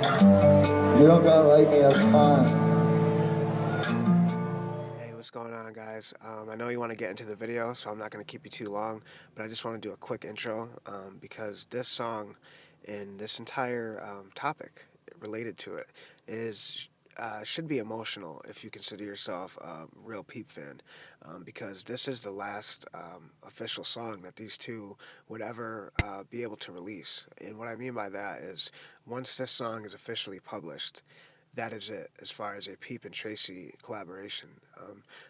You don't gotta like me, that's fine. Hey, what's going on, guys? I know you want to get into the video, so I'm not going to keep you too long, but I just want to do a quick intro because this song and this entire topic related to it is should be emotional if you consider yourself a real Peep fan, because this is the last official song that these two would ever be able to release. And what I mean by that is once this song is officially published, that is it as far as a Peep and Tracy collaboration.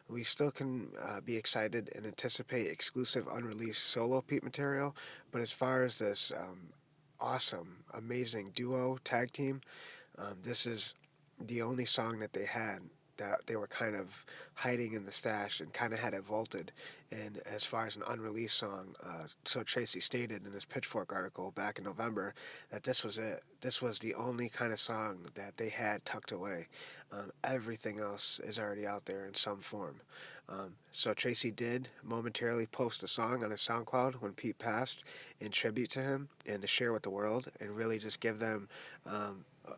We still can be excited and anticipate exclusive unreleased solo Peep material, but as far as this awesome, amazing duo tag team, this is the only song that they had that they were kind of hiding in the stash and kind of had it vaulted. And as far as an unreleased song, so Tracy stated in his Pitchfork article back in November that this was it. This was the only kind of song that they had tucked away. Everything else is already out there in some form. So Tracy did momentarily post a song on his SoundCloud when Pete passed in tribute to him and to share with the world and really just give them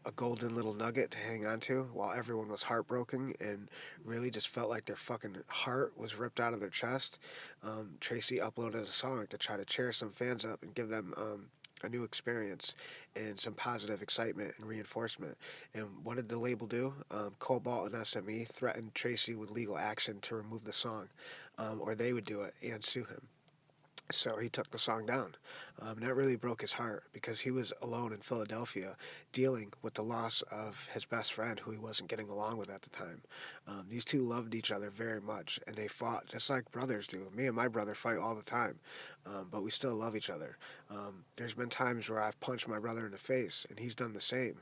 a golden little nugget to hang on to while everyone was heartbroken and really just felt like their fucking heart was ripped out of their chest. Tracy uploaded a song to try to cheer some fans up and give them a new experience and some positive excitement and reinforcement. And what did the label do? Cobalt and SME threatened Tracy with legal action to remove the song, or they would do it and sue him. So he took the song down. That really broke his heart because he was alone in Philadelphia dealing with the loss of his best friend who he wasn't getting along with at the time. These two loved each other very much and they fought just like brothers do. Me and my brother fight all the time, but we still love each other. There's been times where I've punched my brother in the face and he's done the same.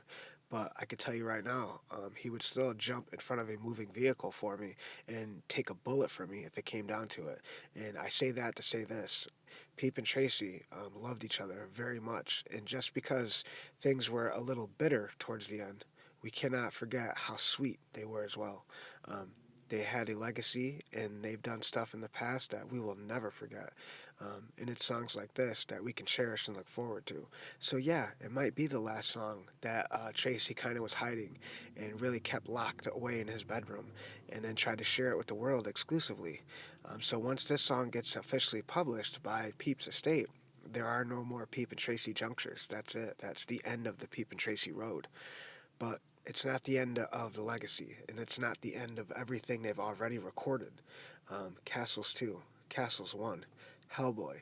But I could tell you right now, he would still jump in front of a moving vehicle for me and take a bullet for me if it came down to it. And I say that to say this. Peep and Tracy loved each other very much. And just because things were a little bitter towards the end, we cannot forget how sweet they were as well. They had a legacy and they've done stuff in the past that we will never forget. And it's songs like this that we can cherish and look forward to. So yeah, it might be the last song that Tracy kind of was hiding and really kept locked away in his bedroom and then tried to share it with the world exclusively. So once this song gets officially published by Peep's estate, there are no more Peep and Tracy junctures. That's it. That's the end of the Peep and Tracy road. But it's not the end of the legacy, and it's not the end of everything they've already recorded. Castles 2, Castles 1, Hellboy,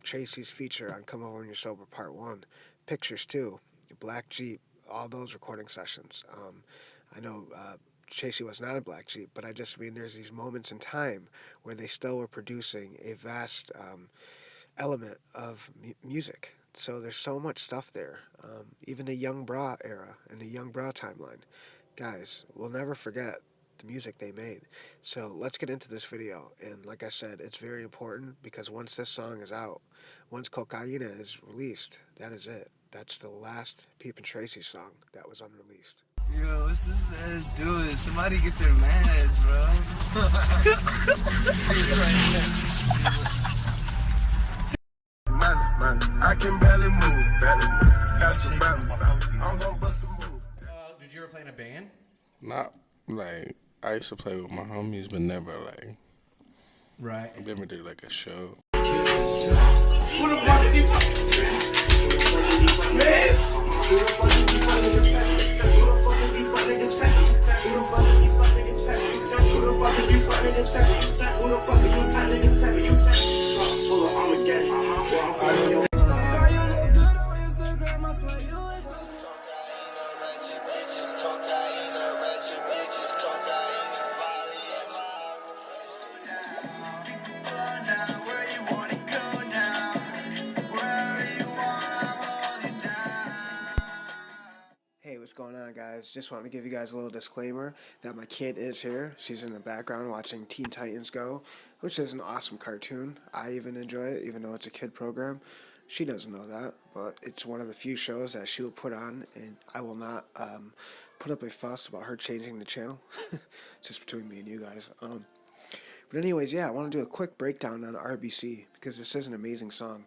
Tracy's feature on Come Over When You're Sober Part 1, Pictures 2, Black Jeep, all those recording sessions. I know Tracy was not a Black Jeep, but I just mean there's these moments in time where they still were producing a vast element of music. So there's so much stuff there. Even the Young Bra era and the Young Bra timeline. Guys, we'll never forget the music they made. So let's get into this video. And like I said, it's very important because once this song is out, once Cocaina is released, that is it. That's the last Peep and Tracy song that was unreleased. Yo, what's this ass doing? Somebody get their mans, bro. I can barely move, That's the I'm gonna bust a move. Did you ever play in a band? Not like I used to play with my homies, but never like. Right. I never did like a show. Who the fuck is he man? Who the fuck is these fuck niggas testing? Who the fuck is these fuck niggas testing? Who the fuck is these fuck niggas testing? Who the fuck is these fuck niggas testing? Who the fuck is these fuck niggas testing? Trunk full of Armageddon. Well, I'm following your Hey, what's going on, guys? Just want to give you guys a little disclaimer that my kid is here. She's in the background watching Teen Titans Go, which is an awesome cartoon. I even enjoy it, even though it's a kid program. She doesn't know that, but it's one of the few shows that she will put on, and I will not put up a fuss about her changing the channel. Just between me and you guys. But anyways, yeah, I want to do a quick breakdown on RBC because this is an amazing song.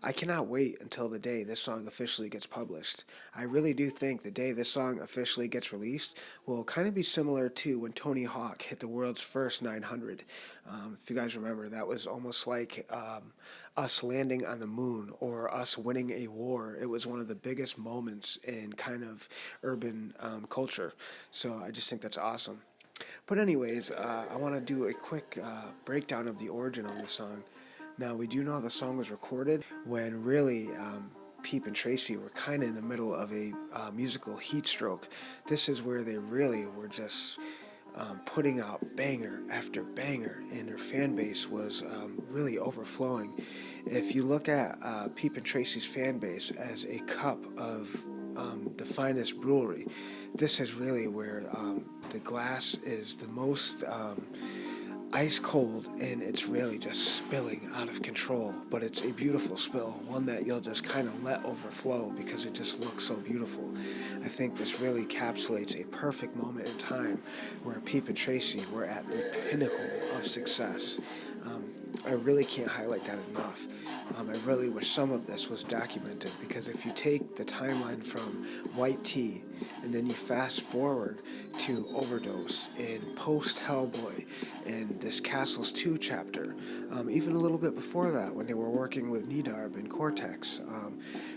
I cannot wait until the day this song officially gets published. I really do think the day this song officially gets released will kind of be similar to when Tony Hawk hit the world's first 900. If you guys remember, that was almost like us landing on the moon or us winning a war. It was one of the biggest moments in kind of urban culture. So I just think that's awesome. But anyways, I want to do a quick breakdown of the origin of the song. Now, we do know the song was recorded when really Peep and Tracy were kind of in the middle of a musical heat stroke. This is where they really were just putting out banger after banger, and their fan base was really overflowing. If you look at Peep and Tracy's fan base as a cup of the finest brewery, this is really where the glass is the most ice cold, and it's really just spilling out of control, but it's a beautiful spill, one that you'll just kind of let overflow because it just looks so beautiful. I think this really encapsulates a perfect moment in time where Peep and Tracy were at the pinnacle of success. I really can't highlight that enough. I really wish some of this was documented, because if you take the timeline from White Tea and then you fast forward to Overdose and post Hellboy and this Castles 2 chapter, even a little bit before that when they were working with Nedarb and Cortex,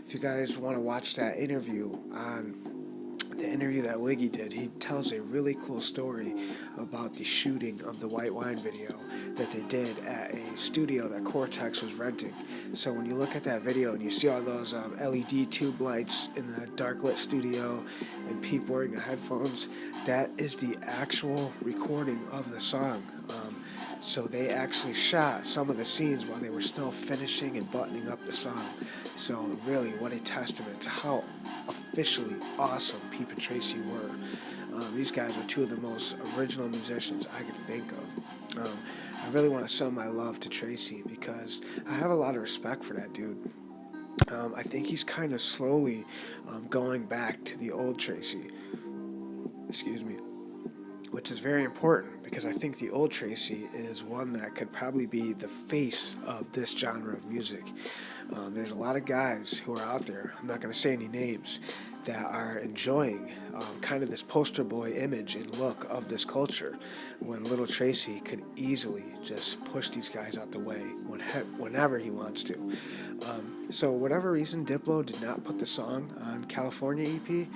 if you guys want to watch that interview on the interview that Wiggy did, he tells a really cool story about the shooting of the White Wine video that they did at a studio that Cortex was renting. So when you look at that video and you see all those LED tube lights in the dark lit studio and Peep wearing the headphones, that is the actual recording of the song. So they actually shot some of the scenes while they were still finishing and buttoning up the song. So really, what a testament to how officially awesome Peep and Tracy were. These guys are two of the most original musicians I could think of. I really want to send my love to Tracy because I have a lot of respect for that dude. I think he's kind of slowly going back to the old Tracy. Excuse me. Which is very important because I think the old Tracy is one that could probably be the face of this genre of music. There's a lot of guys who are out there, I'm not going to say any names, that are enjoying kind of this poster boy image and look of this culture, when Lil Tracy could easily just push these guys out the way whenever he wants to. So whatever reason, Diplo did not put the song on California EP,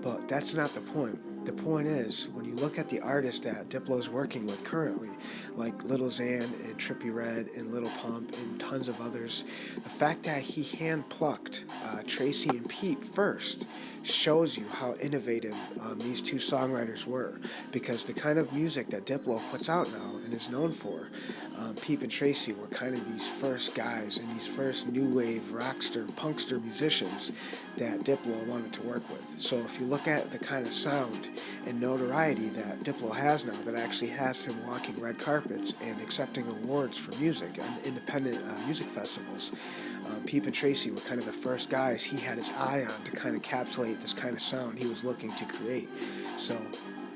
but that's not the point. The point is, when you look at the artists that Diplo's working with currently, like Lil Xan and Trippie Redd and Lil Pump and tons of others, the fact that he hand-plucked Tracy and Peep first shows you how innovative these two songwriters were, because the kind of music that Diplo puts out now and is known for, Peep and Tracy were kind of these first guys and these first new wave rockster, punkster musicians that Diplo wanted to work with. So if you look at the kind of sound and notoriety that Diplo has now, that actually has him walking red carpets and accepting awards for music and independent music festivals, Peep and Tracy were kind of the first guys he had his eye on to kind of encapsulate this kind of sound he was looking to create. So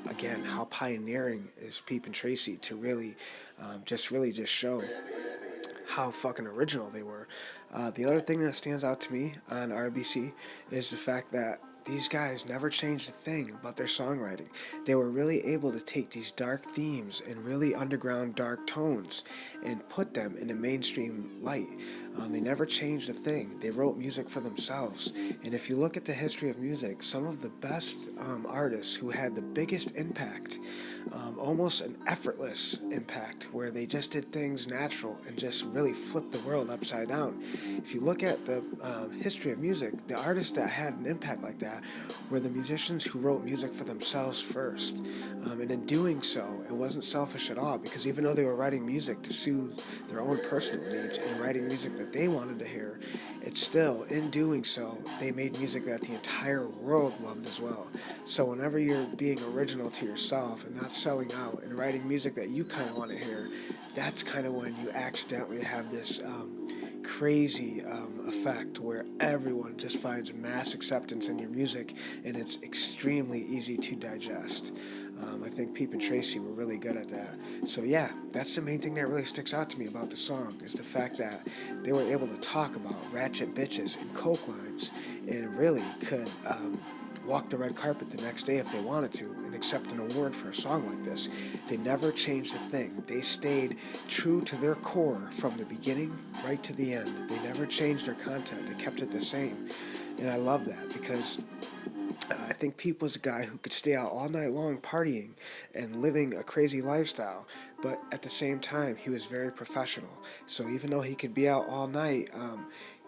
again, how pioneering is Peep and Tracy to really just show how fucking original they were. The other thing that stands out to me on RBC is the fact that these guys never changed a thing about their songwriting. They were really able to take these dark themes and really underground dark tones and put them in a mainstream light. They never changed a thing. They wrote music for themselves. And if you look at the history of music, some of the best artists who had the biggest impact, almost an effortless impact, where they just did things natural and just really flipped the world upside down. If you look at the history of music, the artists that had an impact like that were the musicians who wrote music for themselves first. And in doing so, it wasn't selfish at all, because even though they were writing music to soothe their own personal needs and writing music that they wanted to hear, it's still, in doing so, they made music that the entire world loved as well. So whenever you're being original to yourself and not selling out and writing music that you kind of want to hear, that's kind of when you accidentally have this crazy effect where everyone just finds mass acceptance in your music, and it's extremely easy to digest. I think Peep and Tracy were really good at that. So yeah, that's the main thing that really sticks out to me about the song, is the fact that they were able to talk about ratchet bitches and coke lines, and really could walk the red carpet the next day if they wanted to and accept an award for a song like this. They never changed a thing. They stayed true to their core from the beginning right to the end. They never changed their content. They kept it the same. And I love that, because I think Peep was a guy who could stay out all night long partying and living a crazy lifestyle, but at the same time, he was very professional. So even though he could be out all night,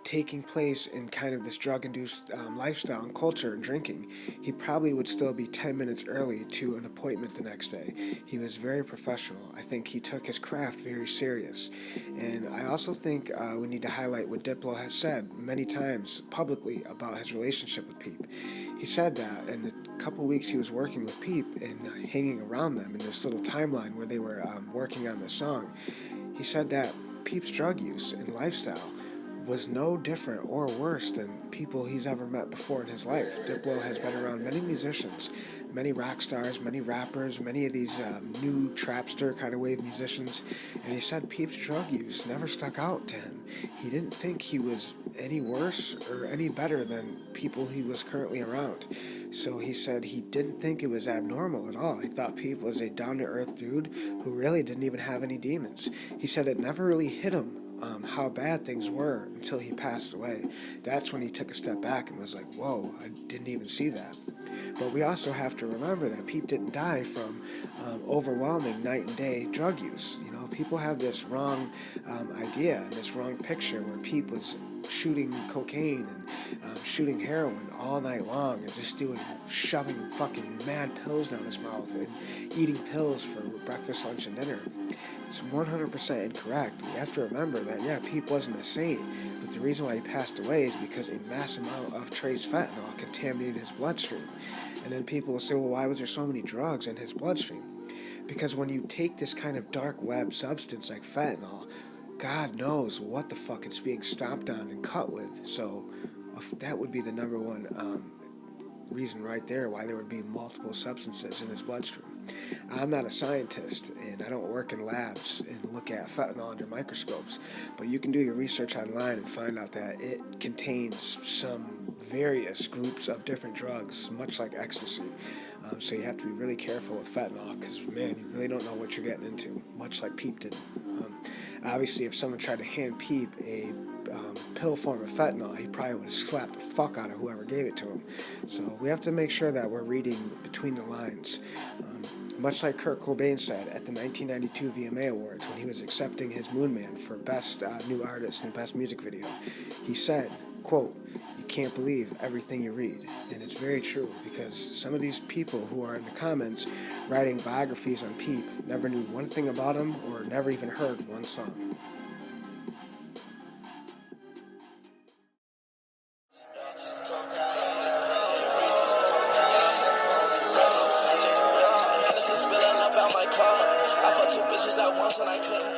taking place in kind of this drug-induced lifestyle and culture and drinking, he probably would still be 10 minutes early to an appointment the next day. He was very professional. I think he took his craft very serious. And I also think we need to highlight what Diplo has said many times publicly about his relationship with Peep. He said that in the couple weeks he was working with Peep and hanging around them in this little timeline where they were working on this song, he said that Peep's drug use and lifestyle was no different or worse than people he's ever met before in his life. Diplo has been around many musicians, many rock stars, many rappers, many of these new trapster kind of wave musicians, and he said Peep's drug use never stuck out to him. He didn't think he was any worse or any better than people he was currently around. So he said he didn't think it was abnormal at all. He thought Peep was a down-to-earth dude who really didn't even have any demons. He said it never really hit him how bad things were until he passed away. That's when he took a step back and was like, whoa, I didn't even see that. But we also have to remember that Pete didn't die from overwhelming night and day drug use. You know, people have this wrong idea and this wrong picture where Pete was shooting cocaine and shooting heroin all night long and just shoving fucking mad pills down his mouth and eating pills for breakfast, lunch, and dinner. It's 100% incorrect. We have to remember that, yeah, Pete wasn't a saint, but the reason why he passed away is because a mass amount of trace fentanyl contaminated his bloodstream. And then people will say, well, why was there so many drugs in his bloodstream? Because when you take this kind of dark web substance like fentanyl, God knows what the fuck it's being stomped on and cut with. So that would be the number one reason right there why there would be multiple substances in his bloodstream. I'm not a scientist, and I don't work in labs and look at fentanyl under microscopes, but you can do your research online and find out that it contains some various groups of different drugs, much like ecstasy. So you have to be really careful with fentanyl because, man, you really don't know what you're getting into, much like Peep did. Obviously, if someone tried to hand Peep a pill form of fentanyl, he probably would have slapped the fuck out of whoever gave it to him. So we have to make sure that we're reading between the lines. Much like Kurt Cobain said at the 1992 VMA Awards when he was accepting his Moon Man for Best New Artist and Best Music Video, he said, quote, "You can't believe everything you read." And it's very true, because some of these people who are in the comments writing biographies on Peep never knew one thing about him or never even heard one song. Spilling up out my car. I fucked two bitches at once and I couldn't